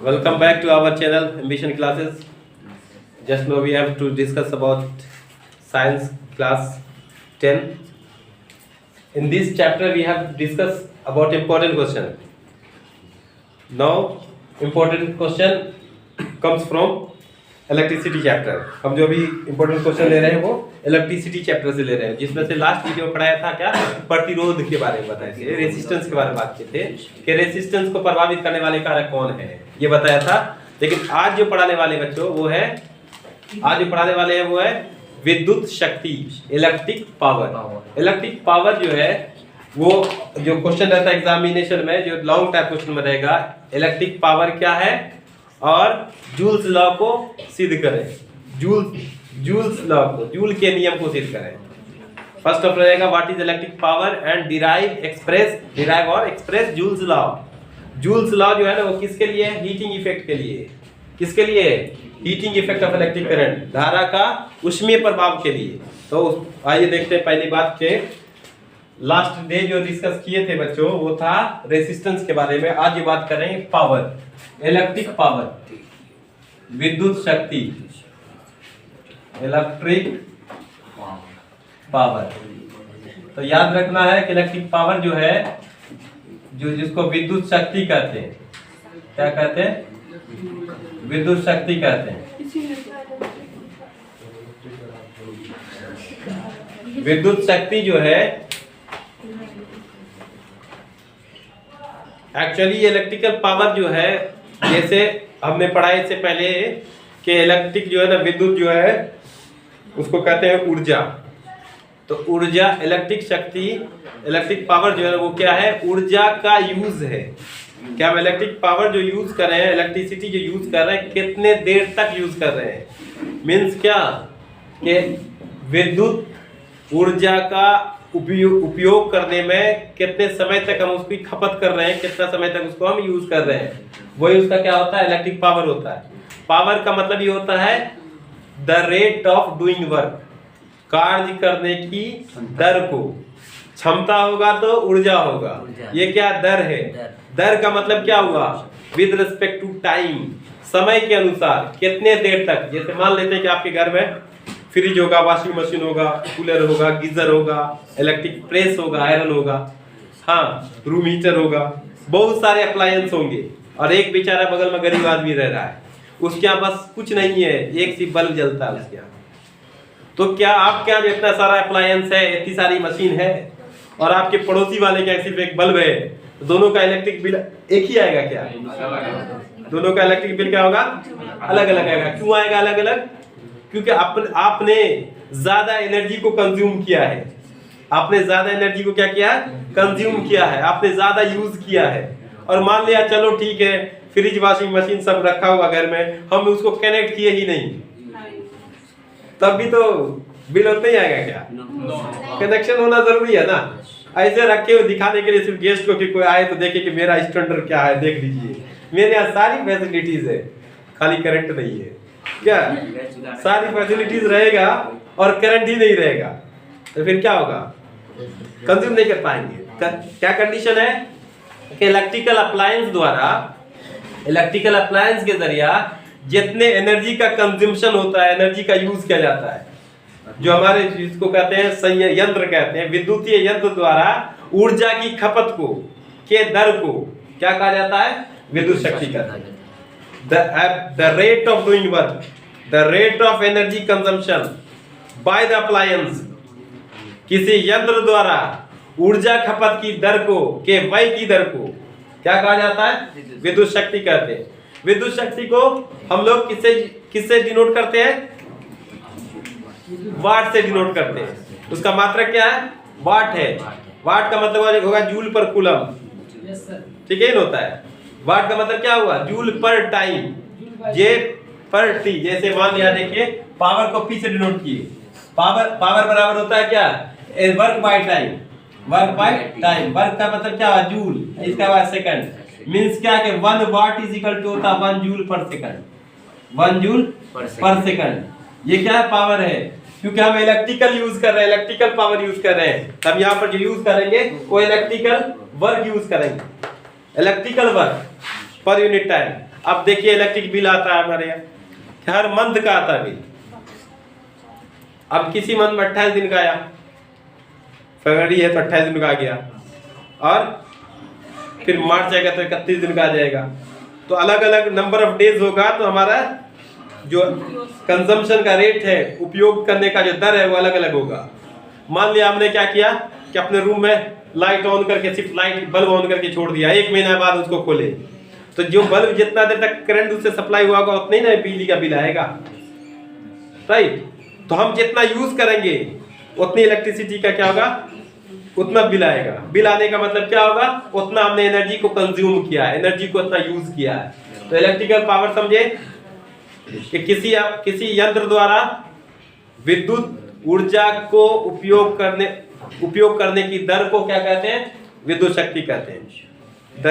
Welcome back to our channel Ambition Classes. Just now we have to discuss about science class 10. In this chapter we have discussed about important question. Now important question comes from electricity chapter. हम जो भी important question ले रहे हैं वो electricity chapter से ले रहे हैं, जिसमें से लास्ट वीडियो में पढ़ाया था क्या, प्रतिरोध के बारे में बताए थे, रेजिस्टेंस के बारे में बात किए थे कि रेजिस्टेंस को प्रभावित करने वाले कारक कौन है, ये बताया था. लेकिन आज जो पढ़ाने वाले बच्चों वो है विद्युत शक्ति, इलेक्ट्रिक पावर. इलेक्ट्रिक पावर जो है वो जो क्वेश्चन रहता है एग्जामिनेशन में, जो लॉन्ग टाइप क्वेश्चन में रहेगा, इलेक्ट्रिक पावर क्या है और जूल्स लॉ को सिद्ध करें. जूल्स लॉ को, जूल के नियम को सिद्ध करें. फर्स्ट ऑफ रहेगा what is electric power and derive और express Joule's law. Joule's law जो है ना वो किसके लिए है, हीटिंग इफेक्ट के लिए. किसके लिए? Heating effect of electric current, धारा का उष्मीय प्रभाव के लिए. तो आइए देखते हैं पहली बात के लास्ट डे जो डिस्कस किए थे बच्चों वो था रेजिस्टेंस के बारे में. आज ये बात करेंगे पावर, इलेक्ट्रिक पावर, विद्युत शक्ति, इलेक्ट्रिक पावर. तो याद रखना है कि इलेक्ट्रिक पावर जो है, जो जिसको विद्युत शक्ति कहते हैं, क्या कहते हैं, विद्युत शक्ति कहते हैं. विद्युत शक्ति जो है एक्चुअली इलेक्ट्रिकल पावर जो है, जैसे हमने पढ़ा इससे पहले कि इलेक्ट्रिक जो है ना, विद्युत जो है उसको कहते हैं ऊर्जा. तो ऊर्जा, इलेक्ट्रिक शक्ति, इलेक्ट्रिक पावर जो है वो क्या है, ऊर्जा का यूज है. क्या हम इलेक्ट्रिक पावर जो यूज कर रहे हैं, इलेक्ट्रिसिटी जो यूज कर रहे हैं, कितने देर तक यूज कर रहे हैं. मीन्स क्या कि विद्युत ऊर्जा का उपयोग करने में कितने समय तक हम उसकी खपत कर रहे हैं, कितना समय तक उसको हम यूज कर रहे हैं, वही उसका क्या होता है, इलेक्ट्रिक पावर होता है. पावर का मतलब ये होता है the rate of doing work, कार्य करने की दर को. क्षमता होगा तो ऊर्जा होगा. ये क्या दर है, दर का मतलब क्या हुआ, विद रिस्पेक्ट टू टाइम, समय के अनुसार कितने देर तक. जैसे मान लेते हैं कि आपके घर में फ्रिज होगा, वॉशिंग मशीन होगा, कूलर होगा, गीजर होगा, इलेक्ट्रिक प्रेस होगा, आयरन होगा, हाँ, रूम हीटर होगा, बहुत सारे अप्लायंस होंगे. और एक बेचारा बगल में गरीब आदमी रह रहा है, उसके यहाँ बस कुछ नहीं है, एक सिर्फ बल्ब जलता है उसके यहाँ. तो क्या आपके यहाँ जो इतना सारा अप्लायंस है, इतनी सारी मशीन है, और आपके पड़ोसी वाले के सिर्फ एक बल्ब है, तो दोनों का इलेक्ट्रिक बिल एक ही आएगा क्या? दोनों का इलेक्ट्रिक बिल क्या होगा, अलग अलग आएगा. क्यों आएगा अलग अलग? क्योंकि आपने ज्यादा एनर्जी को कंज्यूम किया है. आपने ज्यादा एनर्जी को क्या किया, कंज्यूम किया है, आपने ज्यादा यूज किया है. और मान लिया चलो ठीक है, फ्रिज वॉशिंग मशीन सब रखा हुआ घर में, हम उसको कनेक्ट किए ही नहीं, तब भी तो बिल उतना ही आएगा क्या? कनेक्शन होना जरूरी है ना. ऐसे रखे हुए दिखाने के लिए सिर्फ गेस्ट को कि कोई आए तो देखे कि मेरा स्टैंडर्ड क्या है, देख लीजिए मेरे यहाँ सारी फैसिलिटीज है, खाली करंट नहीं है. क्या सारी फैसिलिटीज रहेगा और करंट ही नहीं रहेगा, तो फिर क्या होगा, कंज्यूम नहीं कर पाएंगे. क्या कंडीशन है कि इलेक्ट्रिकल अप्लायंस के जरिया जितने एनर्जी का कंजम्पशन होता है, एनर्जी का यूज किया जाता है, जो हमारे जिसको कहते हैं यंत्र कहते हैं, विद्युतीय यंत्र द्वारा ऊर्जा की खपत को के दर को क्या कहा जाता है, विद्युत शक्ति कहते हैं. The rate of doing work, the rate of energy consumption by the appliance, किसी यंत्र द्वारा ऊर्जा खपत की दर को, के व्यय की दर को क्या कहा जाता है, विद्युत शक्ति कहते हैं. विद्युत शक्ति को हम लोग किससे डिनोट करते हैं, वाट से डिनोट करते हैं. उसका मात्रक क्या है, वाट है. वाट का मतलब होगा जूल पर कूलम, ठीक है, होता है. वाट का मतलब क्या हुआ, जूल पर टाइम, जे पर टी. जैसे मान लिया, देखिए पावर को पी से डिनोट किए, पावर बराबर होता है क्या, work by time. Work by time, work का मतलब क्या हुआ, जूल, इसका बाद सेकंड. मींस क्या कि 1 वाट इज इक्वल टू होता 1 जूल पर सेकंड. 1 जूल पर सेकंड. ये क्या है, पावर है. क्योंकि हम इलेक्ट्रिकल यूज कर रहे हैं, इलेक्ट्रिकल पावर यूज कर रहे हैं, तब यहाँ पर जो यूज करेंगे वो इलेक्ट्रिकल वर्क यूज करेंगे. Electrical work per unit time. अब देखिए इलेक्ट्रिक बिल आता है हमारे यहाँ हर मंथ का आता है बिल। अब किसी मंथ में 28 दिन का आया, फरवरी है तो 28 दिन का आ गया, और फिर मार्च आएगा तो 31 दिन का आ जाएगा। तो अलग अलग नंबर ऑफ डेज होगा तो हमारा जो कंजम्पशन का रेट है, उपयोग करने का जो दर है वो अलग अलग होगा। मान लिया हमने क्या किया कि अपने रूम में लाइट ऑन करके, सिर्फ लाइट बल्ब ऑन करके छोड़ दिया, 1 महीना बाद उसको खोले, तो जो बल्ब जितना देर तक करंट उससे सप्लाई हुआ होगा उतना ही ना बिजली का बिल आएगा, राइट। तो हम जितना यूज करेंगे उतनी इलेक्ट्रिसिटी का क्या होगा, उतना बिल आएगा। बिल आने का मतलब क्या होगा, उतना हमने एनर्जी को कंज्यूम किया है, एनर्जी को उतना यूज किया है। तो इलेक्ट्रिकल पावर समझे कि किसी यंत्र द्वारा विद्युत ऊर्जा को उपयोग करने की दर को क्या कहते हैं, विद्युत शक्ति कहते हैं। The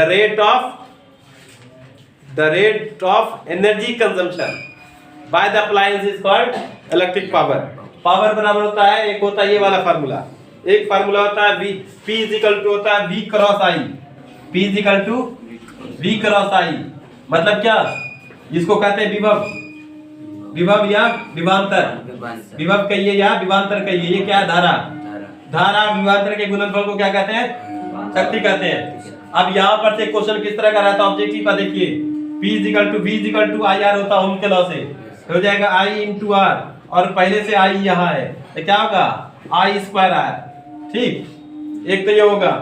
rate of energy consumption by the appliance is called electric power. Power बराबर होता है, एक होता है ये वाला फार्मूला, एक फार्मूला होता है P इक्वल टू होता है V cross I। P equal to V cross I मतलब क्या, जिसको कहते हैं विभव, विभव या विभवांतर, विभव कहिए या विभवांतर कहिए। ये क्या है, धारा, धारा विभवांतर के गुणनफल को क्या कहते हैं, शक्ति कहते हैं। अब यहाँ पर से क्वेश्चन किस तरह का रहता है, ऑब्जेक्टिव का देखिए, P equal to V equal to I R होता है, ओम के लॉ से हो जाएगा I इंटू R, और पहले से I यहाँ है तो क्या होगा I स्क्वायर R, ठीक। एक तो ये होगा,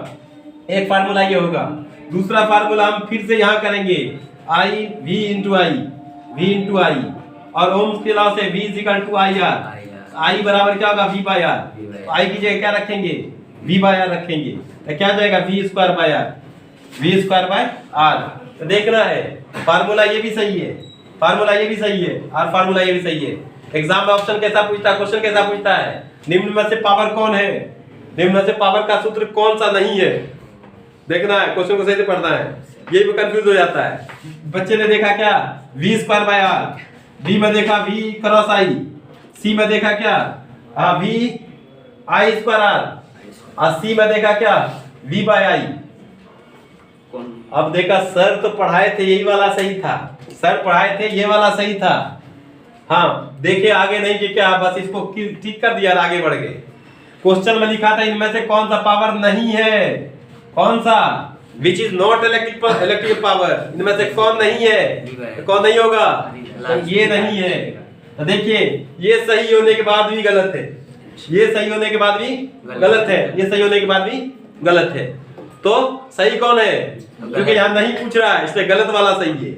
एक फार्मूला ये होगा। दूसरा फार्मूला हम फिर से यहाँ करेंगे, I V इंटू I, और ओम्स के लॉ से V equal to I R, I बराबर क्या होगा V बाय R, तो I की जगह क्या रखेंगे, V बाय R रखेंगे, तो क्या जाएगा V square by R, V square by R। तो देखना है फार्मूला ये भी सही है, फार्मूला ये भी सही है, और फार्मूला ये भी सही है। एग्जाम में ऑप्शन कैसा पूछता है, क्वेश्चन कैसा पूछता है, निम्न में से पावर कौन है, निम्न में से पावर का सूत्र कौन सा नहीं है, देखना है, क्वेश्चन को सही से पढ़ना है। ये भी कंफ्यूज हो जाता है। बच्चे ने देखा क्या, V square by R, B में देखा V क्रॉस I, C में देखा क्या V I स्क्वायर R, और C में देखा क्या V बाय I। अब देखा सर तो पढ़ाए थे यही वाला सही था, सर पढ़ाए थे ये वाला सही था, हाँ देखे आगे नहीं कि क्या, बस इसको ठीक कर दिया और आगे बढ़ गए। क्वेश्चन में लिखा था इनमें से कौन सा पावर नहीं है, कौन सा, which is not electric power, इनमें से कौन नहीं है, तो कौन नहीं होगा, तो ये नहीं है। तो देखिए ये सही होने के बाद भी गलत है, ये सही होने के बाद भी गलत है, ये सही होने के बाद भी गलत है। तो सही कौन है, क्योंकि यहाँ नहीं पूछ रहा है इसलिए गलत वाला सही है।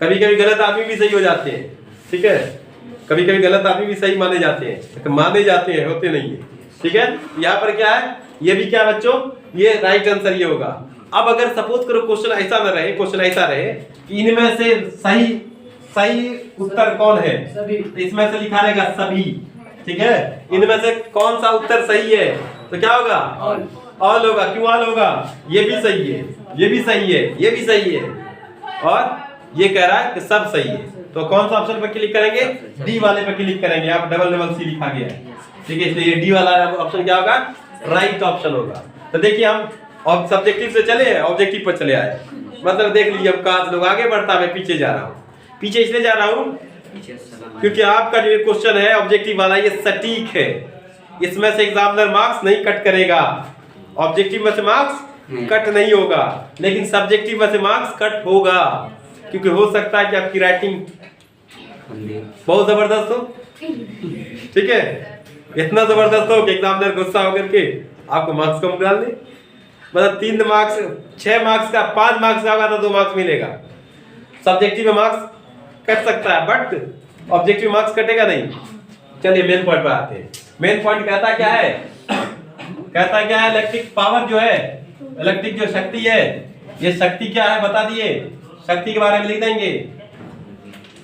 कभी कभी गलत आदमी भी सही हो जाते हैं, ठीक है, कभी कभी गलत आदमी भी सही माने जाते हैं, माने जाते हैं, होते नहीं है, ठीक है। यहाँ पर क्या है, ये भी क्या बच्चों, ये राइट आंसर ये होगा। अब अगर सपोज करो क्वेश्चन ऐसा ना रहे, क्वेश्चन ऐसा रहे कि इनमें से सही उत्तर कौन है, तो इसमें से लिखा रहेगा सभी, ठीक है। इनमें से कौन सा उत्तर सही है, तो क्या होगा, ऑल होगा। क्यों ऑल होगा, ये भी सही है, ये भी सही है, ये भी सही है, और ये कह रहा है कि सब सही है। तो कौन सा ऑप्शन पर क्लिक करेंगे, डी वाले पर क्लिक करेंगे। आप डबल सी लिखा गया है, ठीक है, इसलिए डी वाला ऑप्शन क्या होगा, राइट ऑप्शन होगा। तो देखिए हम सब्जेक्टिव से चले ऑब्जेक्टिव पर चले आए, मतलब देख लीजिए अब कहाँ लोग आगे बढ़ता, मैं पीछे जा रहा हूँ। पीछे इसलिए जा रहा हूँ क्योंकि आपका जो क्वेश्चन है ऑब्जेक्टिव वाला ये सटीक है, इसमें से एग्जामिनर मार्क्स नहीं कट करेगा। ऑब्जेक्टिव में से मार्क्स कट नहीं होगा, लेकिन सब्जेक्टिव में से मार्क्स कट होगा, क्योंकि हो सकता है कि आपकी राइटिंग बहुत जबरदस्त हो, ठीक है, इतना जबरदस्त हो कि एग्जामिनर गुस्सा होकर के आपको मार्क्स कम डाल दे। मतलब 3 मार्क्स 6 मार्क्स का 5 मार्क्स का होगा तो 2 मार्क्स मिलेगा। सब्जेक्टिव में मार्क्स कट सकता है बट ऑब्जेक्टिव मार्क्स कटेगा नहीं। चलिए मेन पॉइंट पर आते हैं। मेन पॉइंट कहता क्या है, कहता क्या है, इलेक्ट्रिक पावर जो है, इलेक्ट्रिक जो शक्ति है, ये शक्ति क्या है बता दिए, शक्ति के बारे में लिख देंगे।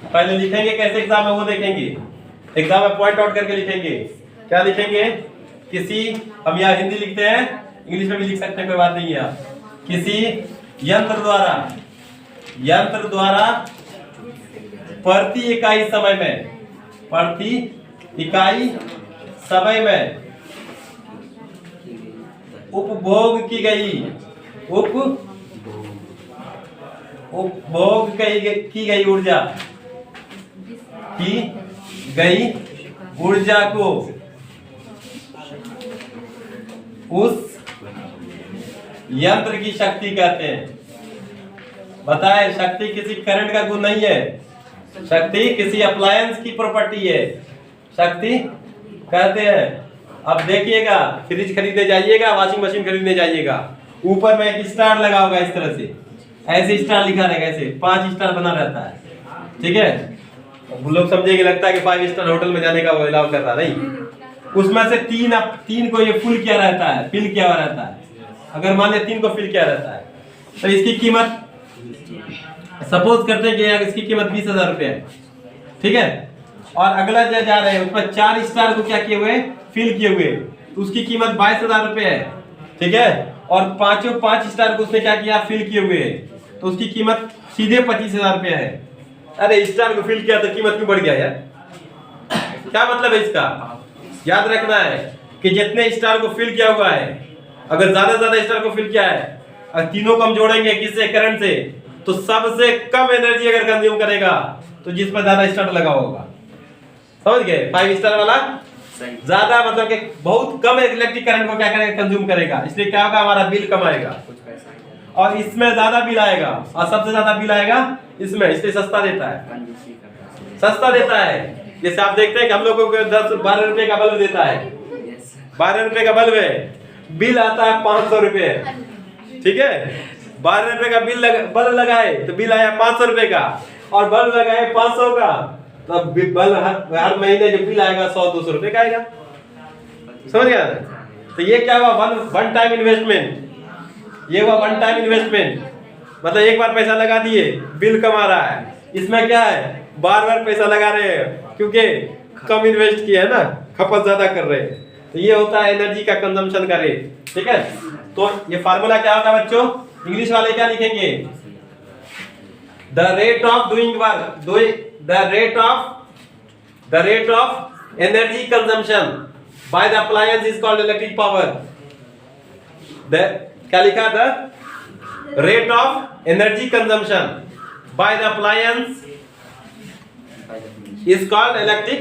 पहले लिखेंगे कैसे एग्जाम में वो देखेंगे, एग्जाम में पॉइंट आउट करके लिखेंगे। क्या लिखेंगे, किसी, हम यहाँ हिंदी लिखते हैं, इंग्लिश में भी लिख सकते हैं, कोई बात नहीं है। आप किसी यंत्र द्वारा प्रति इकाई समय में उपभोग की गई उपभोग की गई ऊर्जा, की गई ऊर्जा को उस यंत्र की शक्ति कहते हैं। बताए, शक्ति किसी करंट का गुण नहीं है, शक्ति किसी अप्लायंस की प्रॉपर्टी है, शक्ति कहते हैं। अब देखिएगा, फ्रिज खरीदने जाइएगा, वॉशिंग मशीन खरीदने जाइएगा, ऊपर में एक स्टार लगा होगा, इस तरह से ऐसे स्टार लिखा रहेगा, ऐसे 5 स्टार बना रहता है, ठीक है। लोग समझेंगे, लगता है कि 5 स्टार होटल में जाने का वो अलाउ कर रहा, नहीं, उसमें से तीन को ये फुल किया रहता है, फिल किया हुआ रहता है। अगर मान लिया 3 को फिल किया रहता है तो इसकी कीमत, सपोज करते हैं कि इसकी कीमत 20,000 रुपये है, ठीक है। और अगला जो जा रहे हैं उसमें 4 स्टार को क्या किए हुए, फिल किए हुए, तो उसकी कीमत 22,000 रुपये है, ठीक है। और 5 स्टार को उसने क्या किया, फिल किए हुए, तो उसकी कीमत सीधे 25,000 रुपये है। अरे स्टार को फिल किया तो कीमत क्यों बढ़ गया यार, क्या मतलब है इसका? याद रखना है कि जितने स्टार को फिल किया हुआ है, अगर ज्यादा स्टार को फिल किया है, अगर तीनों को हम जोड़ेंगे किससे, करंट से, तो सबसे कम एनर्जी अगर कंज्यूम करेगा तो जिसमें ज्यादा स्टार लगा होगा, समझ गए। 5 स्टार वाला ज्यादा, मतलब कि बहुत कम इलेक्ट्रिक करंट को क्या करेगा, कंज्यूम करेगा, इसलिए क्या होगा, हमारा बिल कम आएगा। और इसमें ज्यादा बिल आएगा, और सबसे ज्यादा बिल आएगा इसमें, इसलिए सस्ता देता है, सस्ता देता है। जैसे आप देखते हैं कि हम लोगों को 10-12 रुपए का बल्ब देता है, 12 रुपए का बल्ब है, बिल आता है 500 रुपए, ठीक है। 12 रुपए का बल्ब लगाए तो बिल आया 500 रुपए का, और बल्ब लगाए 500 का, तो बल्ब हर महीने जो बिल आएगा 100-200 रुपए का आएगा, समझ गया ना। तो ये क्या हुआ, वन टाइम इन्वेस्टमेंट, ये हुआ वन टाइम इन्वेस्टमेंट, मतलब एक बार पैसा लगा दिए, बिल कम आ रहा है। इसमें क्या है, बार पैसा लगा रहे हैं, क्योंकि कम इन्वेस्ट किया है ना, खपत ज्यादा कर रहे हैं, तो ये होता है एनर्जी का कंजम्पशन का रेट, ठीक है। तो ये फार्मूला क्या होता है बच्चों, इंग्लिश वाले क्या लिखेंगे, the rate of doing work, the rate of energy consumption by the appliance is called electric power. क्या लिखा, the rate of energy consumption by the appliance is called electric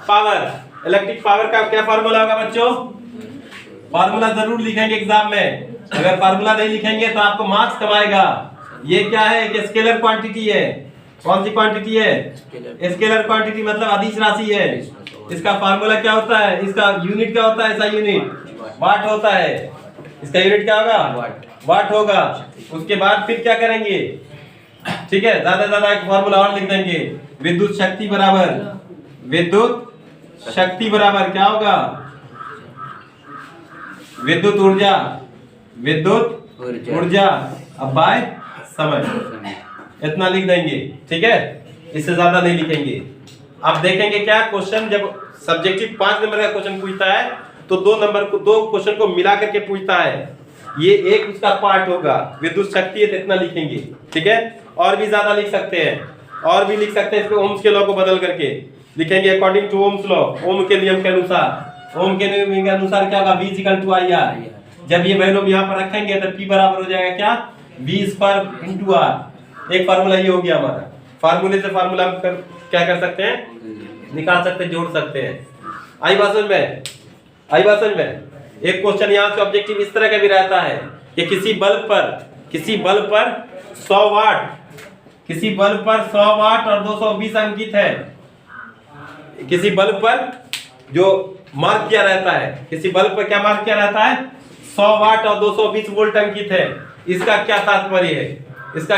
power. Electric power का क्या formula होगा बच्चों, formula जरूर लिखेंगे exam में, अगर फार्मूला नहीं लिखेंगे तो आपको मार्क्स कम आएगा। ये क्या है, एक स्केलर क्वांटिटी है, कौन सी क्वांटिटी है, स्केलर क्वांटिटी, मतलब अदिश राशि है। इसका फार्मूला क्या होता है, इसका यूनिट क्या होता है, ऐसा यूनिट वाट होता है, इसका यूनिट क्या होगा, वाट होगा। उसके बाद फिर क्या करेंगे, ठीक है, ज्यादा एक फार्मूला और लिख देंगे, विद्युत शक्ति बराबर क्या होगा, विद्युत ऊर्जा अब बाय समय, इतना लिख देंगे, ठीक है, इससे ज्यादा नहीं लिखेंगे। आप देखेंगे क्या क्वेश्चन, जब सब्जेक्टिव 5 नंबर का क्वेश्चन पूछता है तो 2 क्वेश्चन को मिला करके पूछता है, ये एक उसका पार्ट होगा, विद्युत शक्ति है तो इतना लिखेंगे, ठीक है। और भी ज्यादा लिख सकते हैं, और भी लिख सकते हैं, इसको ओम्स के लॉ को बदल करके लिखेंगे, अकॉर्डिंग टू ओम्स लॉ, ओम के नियम के अनुसार, ओम के नियम के अनुसार क्या होगा, V = IR। जब ये वैल्यू यहाँ पर रखेंगे तो P बराबर हो जाएगा क्या, V² × R। एक फार्मूला ये हो गया हमारा, फार्मूले से फार्मूला क्या कर सकते हैं, निकाल सकते हैं, जोड़ सकते हैं। आई बात समझ में। एक क्वेश्चन यहाँ से ऑब्जेक्टिव इस तरह का भी रहता है कि किसी बल्ब पर 100 वाट और 220 अंकित है। किसी बल्ब पर जो मार्क किया रहता है, किसी बल्ब पर क्या मार्क किया रहता है, 100 वाट और 220 वोल्ट अंकित है। इसका क्या तात्पर्य है, इसका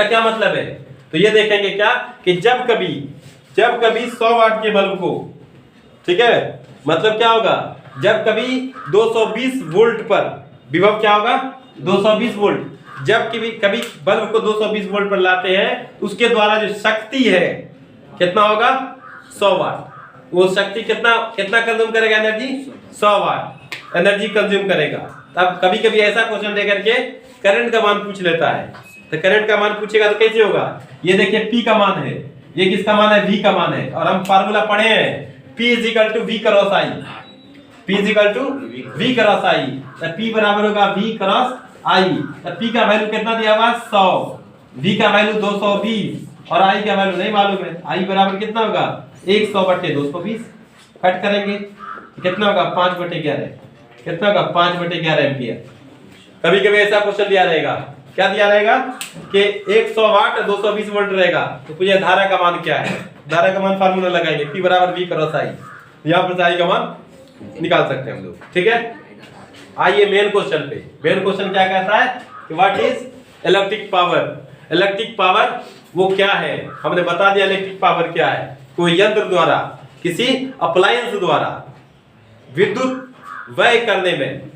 क्या मतलब है, तो ये देखेंगे क्या कि जब कभी 100 वाट के बल्ब को, ठीक है, मतलब क्या होगा, जब कभी 220 वोल्ट पर विभव क्या होगा, 220 वोल्ट, जब कभी बल्ब को 220 वोल्ट पर लाते हैं, उसके द्वारा जो शक्ति है कितना होगा, 100 वाट। वो शक्ति कितना कंज्यूम करेगा, एनर्जी 100 वाट एनर्जी कंज्यूम करेगा। तब कभी ऐसा क्वेश्चन दे करके करंट का मान पूछ लेता है, तो करंट का मान पूछेगा तो कैसे होगा, ये देखिए P का मान है, ये किसका मान है, V का मान है, और हम फार्मूला पढ़े हैं P = V × I, P = V × I, तो P बराबर होगा V × आई, तो पी का वैल्यू कितना दिया हुआ 100, वी का वैल्यू 220 और आई का वैल्यू नहीं मालूम है। आई बराबर कितना होगा 100/220, कट करेंगे कितना होगा 5/11, कितना होगा 5/11 एम्पियर। कभी कभी ऐसा क्वेश्चन दिया रहेगा, क्या दिया रहेगा कि 100 वाट 220 वोल्ट रहेगा, तो पूछे धारा का मान क्या है। धारा का मान फार्मूला लगाएंगे, P बराबर V क्रॉस I, यहाँ पर I का मान निकाल सकते हैं हम लोग, ठीक है। आइए मेन क्वेश्चन पे। मेन क्वेश्चन क्या कहता है कि what is electric power. Electric power वो क्या है, हमने बता दिया इलेक्ट्रिक पावर क्या है। कोई यंत्र द्वारा, किसी अप्लायंस द्वारा विद्युत व्यय करने में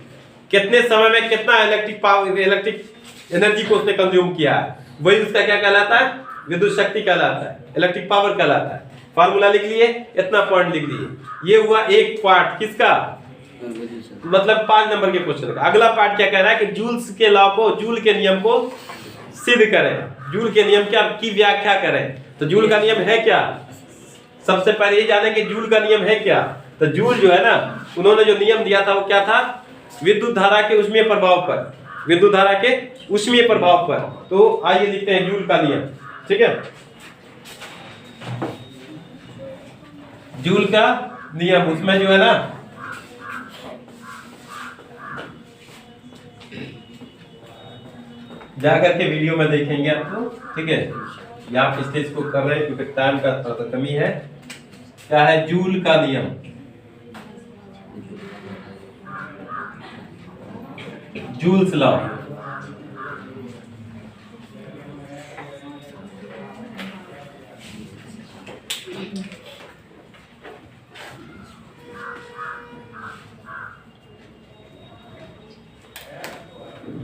कितने समय में कितना इलेक्ट्रिक पावर, इलेक्ट्रिक एनर्जी को उसने कंज्यूम किया है, वही उसका क्या कहलाता है, विद्युत शक्ति कहलाता है, इलेक्ट्रिक पावर कहलाता है। फार्मूला लिख लिए, इतना पॉइंट लिख दिए। ये हुआ एक पार्ट किसका, मतलब 5 नंबर के क्वेश्चन का। अगला पार्ट क्या कह रहा है कि जूल्स के लॉ को, जूल के नियम को सिद्ध करें। जूल के नियम क्या की व्याख्या करें। तो जूल का नियम है क्या, सबसे पहले ये जाने कि जूल का नियम है क्या। तो जूल जो है ना, उन्होंने जो नियम दिया था वो क्या था, विद्युत धारा के ऊष्मीय प्रभाव पर, विद्युत धारा के ऊष्मीय प्रभाव पर। तो आइए लिखते हैं जूल का नियम, ठीक है। जूल का नियम, उसमें जो है ना जाकर के वीडियो में देखेंगे आप लोग, ठीक है। यहाँ आप इसलिए इसको कर रहे हैं क्योंकि टाइम का थोड़ा सा कमी है। क्या है जूल का नियम, जूल्स लॉ।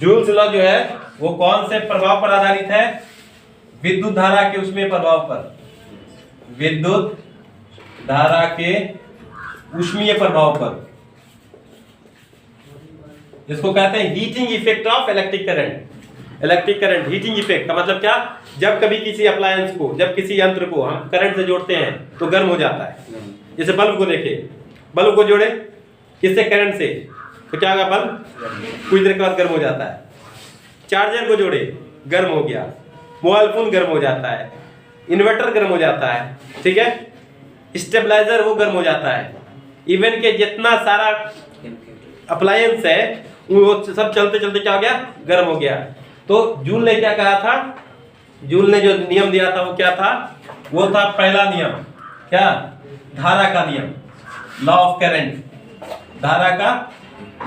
जूल्स लॉ जो है वो कौन से प्रभाव पर आधारित है, विद्युत धारा के ऊष्मीय प्रभाव पर, विद्युत धारा के ऊष्मीय प्रभाव पर। इसको कहते हैं heating effect of electric current. Electric current heating effect का मतलब क्या, जब कभी किसी अप्लायंस को, जब किसी यंत्र को हम करंट से जोड़ते हैं तो गर्म हो जाता है। जैसे बल्ब को देखे, बल्ब को जोड़े किससे, करंट से, तो क्या होगा, बल्ब कुछ देर के बाद गर्म हो जाता है। चार्जर को जोड़े, गर्म हो गया। मोबाइल फोन गर्म हो जाता है, इन्वर्टर गर्म हो जाता है, ठीक है। स्टेबलाइजर वो गर्म हो जाता है। इवन के जितना सारा अप्लायंस है वो सब चलते चलते क्या हो गया, गर्म हो गया। तो जूल ने क्या कहा था, जूल ने जो नियम दिया था वो क्या था, वो था पहला नियम, क्या, धारा का नियम, लॉ ऑफ करंट, धारा का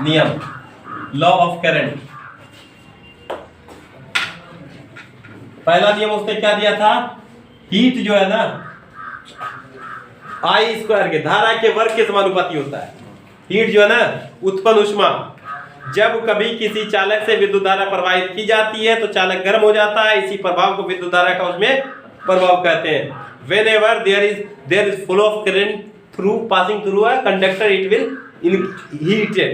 नियम, लॉ ऑफ करंट। पहला नियम उसने क्या दिया था, हीट जो है ना आई स्क्वायर के, धारा के वर्ग के समानुपाती होता है। हीट जो है ना, उत्पन्न ऊष्मा, जब कभी किसी चालक से विद्युत धारा प्रवाहित की जाती है तो चालक गर्म हो जाता है। इसी प्रभाव को विद्युत धारा का उसमें प्रभाव कहते हैं। Whenever there is flow of current through passing through a conductor, it will heated।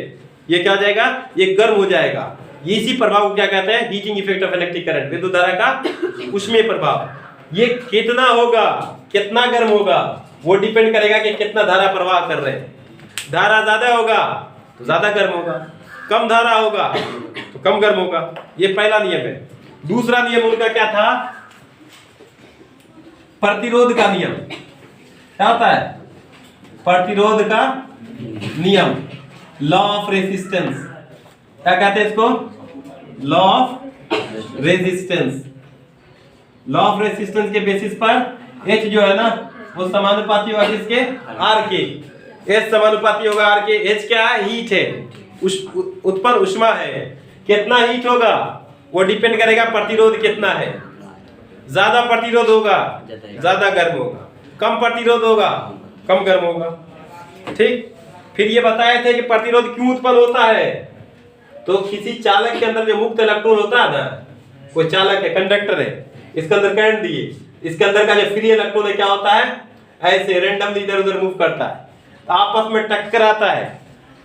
ये क्या हो जाएगा, ये गर्म हो जाएगा। इसी प्रभाव को क्या कहते हैं, heating effect of electric current, विद्युत धारा का ऊष्मीय प्रभाव। ये कितना होगा, कितना गर्म होगा, वो डिपेंड करेगा कि कितना धारा प्रवाह कर रहे हैं। धारा ज्यादा होगा तो ज्यादा गर्म होगा, कम धारा होगा तो कम गर्म होगा। ये पहला नियम है। दूसरा नियम उनका क्या था, प्रतिरोध का नियम। क्या होता है, प्रतिरोध का नियम, लॉ ऑफ रेजिस्टेंस। क्या कहते हैं इसको, law of resistance. Law of resistance के बेसिस पर H जो है ना वो समानुपाती होगा किसके, R के। H समानुपाती होगा R के। H क्या है, हीट है, उत्पन्न ऊष्मा है। कितना हीट होगा वो डिपेंड करेगा प्रतिरोध कितना है। ज्यादा प्रतिरोध होगा ज्यादा गर्म होगा, कम प्रतिरोध होगा कम गर्म होगा, ठीक। फिर ये बताए थे कि प्रतिरोध क्यों उत्पन्न होता है। तो किसी चालक के अंदर जो मुक्त इलेक्ट्रॉन होता है ना, कोई चालक है, कंडक्टर है, इसके अंदर करंट दिए, इसके अंदर का जो फ्री इलेक्ट्रॉन है क्या होता है, ऐसे रैंडमली इधर उधर मूव करता है, तो आपस में टक्कर आता है।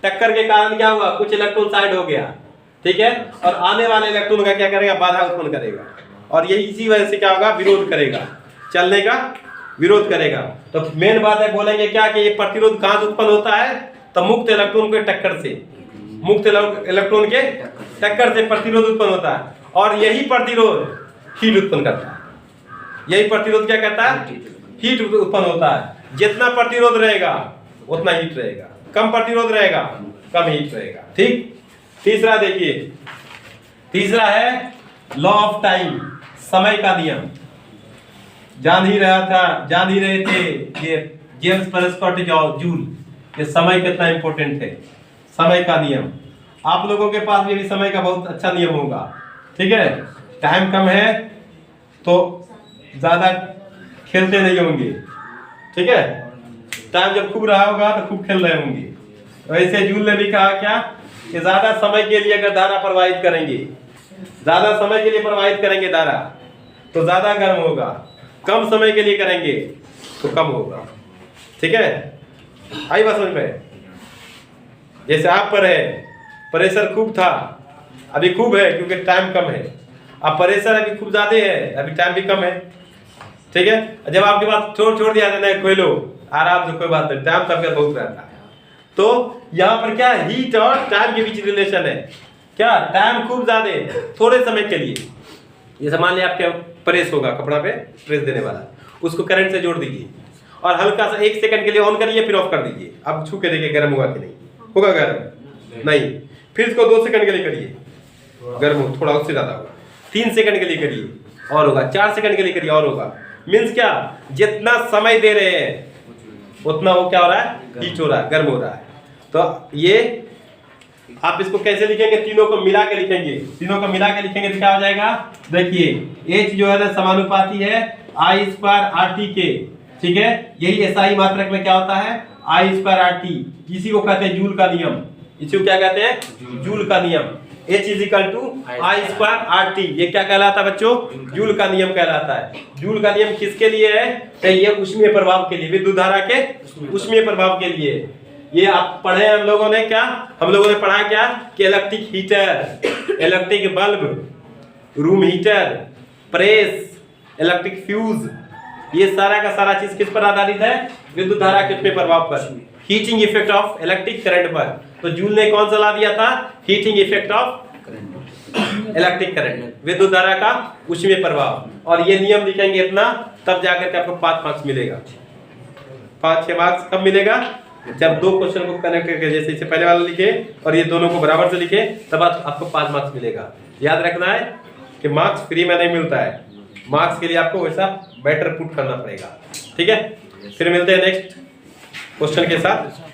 टक्कर के कारण क्या हुआ, कुछ इलेक्ट्रॉन साइड हो गया, ठीक है, और आने वाले इलेक्ट्रॉन का क्या करेगा, बाधा उत्पन्न करेगा, और ये इसी वजह से क्या होगा, विरोध करेगा, चलने का विरोध करेगा। तो मेन बात है, बोलेंगे क्या कि ये प्रतिरोध कहां से उत्पन्न होता है, तो मुक्त इलेक्ट्रॉन के टक्कर से, मुक्त इलेक्ट्रॉन के टक्कर से प्रतिरोध उत्पन्न होता है, और यही प्रतिरोध हीट उत्पन्न करता है। यही प्रतिरोध क्या करता है? हीट उत्पन्न होता है। जितना प्रतिरोध रहेगा उतना हीट रहेगा, कम प्रतिरोध रहेगा कम हीट रहेगा। ठीक। तीसरा देखिए, तीसरा है लॉ ऑफ टाइम, समय का नियम। जान ही रहे थे ये जेम्स प्रेस्कॉट जूल, ये समय कितना इंपॉर्टेंट है, समय का नियम। आप लोगों के पास भी समय का बहुत अच्छा नियम होगा। ठीक है, टाइम कम है तो ज्यादा खेलते नहीं होंगे। ठीक है, टाइम जब खूब रहा होगा तो खूब खेल रहे होंगे। वैसे जूल ने भी कहा क्या कि ज्यादा समय के लिए अगर धारा प्रवाहित करेंगे, ज्यादा समय के लिए प्रवाहित करेंगे धारा तो ज्यादा गर्म होगा, कम समय के लिए करेंगे तो कम होगा। ठीक है, आई बात समझ में? जैसे आप पर है, प्रेशर खूब था, अभी खूब है क्योंकि टाइम कम है। अब प्रेशर अभी खूब ज्यादा है, अभी टाइम भी कम है। ठीक है, जब आपके पास छोड़ दिया था, नहीं खोलो आराम से, कोई बात नहीं, टाइम तब बहुत रहता है। तो यहाँ पर क्या हीट और टाइम के बीच रिलेशन है? क्या टाइम खूब ज्यादा है थोड़े समय के लिए। ये मान लिया आपके प्रेस होगा, कपड़ा पे प्रेस देने वाला, उसको करंट से जोड़ दीजिए और हल्का सा 1 सेकंड के लिए ऑन करिए, फिर ऑफ कर दीजिए। अब छू के देखिए गर्म होगा कि नहीं होगा? गर्म नहीं। फिर इसको 2 सेकंड के लिए करिए, गर्म हो, थोड़ा उससे ज्यादा होगा। 3 सेकंड के लिए करिए और होगा, 4 सेकंड के लिए करिए और होगा। मीन्स क्या, जितना समय दे रहे हैं उतना वो क्या हो रहा है? हीट हो रहा है, गर्म हो रहा है। तो ये आप इसको कैसे लिखेंगे? तीनों को मिला के लिखेंगे। तीनों को मिला के लिखेंगे तो क्या हो जाएगा? देखिए H जो है ना समानुपाती है I² RT के। ठीक है, यही SI मात्रक में क्या होता है? I² RT। इसी को कहते हैं जूल का नियम। इसी को क्या कहते हैं? जूल का नियम। H = I² RT। ये क्या कहलाता है बच्चों? जूल का नियम कहलाता है। जूल का नियम किसके लिए है? तो ये ऊष्मीय प्रभाव के लिए, विद्युत धारा के ऊष्मीय प्रभाव के लिए। ये आप पढ़े हम लोगों ने क्या? हम लोगों ने पढ़ा क्या कि electric heater, electric bulb, room heater, press, electric fuse, ये सारा का सारा चीज किस पर आधारित है? विद्युत धारा के ऊष्मीय प्रभाव पर, heating effect of electric current पर। तो जूल ने कौन सा ला दिया था? Heating effect of electric current, विद्युत धारा का ऊष्मीय प्रभाव। और ये नियम लिखेंगे इतना, तब जाकर के आपको 5 मार्क्स मिलेगा। 5-6 मार्क्स कब मिलेगा? जब 2 क्वेश्चन को कनेक्ट करके, जैसे इससे पहले वाला लिखे और ये दोनों को बराबर से लिखे, तब आपको 5 मार्क्स मिलेगा। याद रखना है कि मार्क्स फ्री में नहीं मिलता है, मार्क्स के लिए आपको वैसा बेटर पुट करना पड़ेगा। ठीक है, फिर मिलते हैं नेक्स्ट क्वेश्चन के साथ।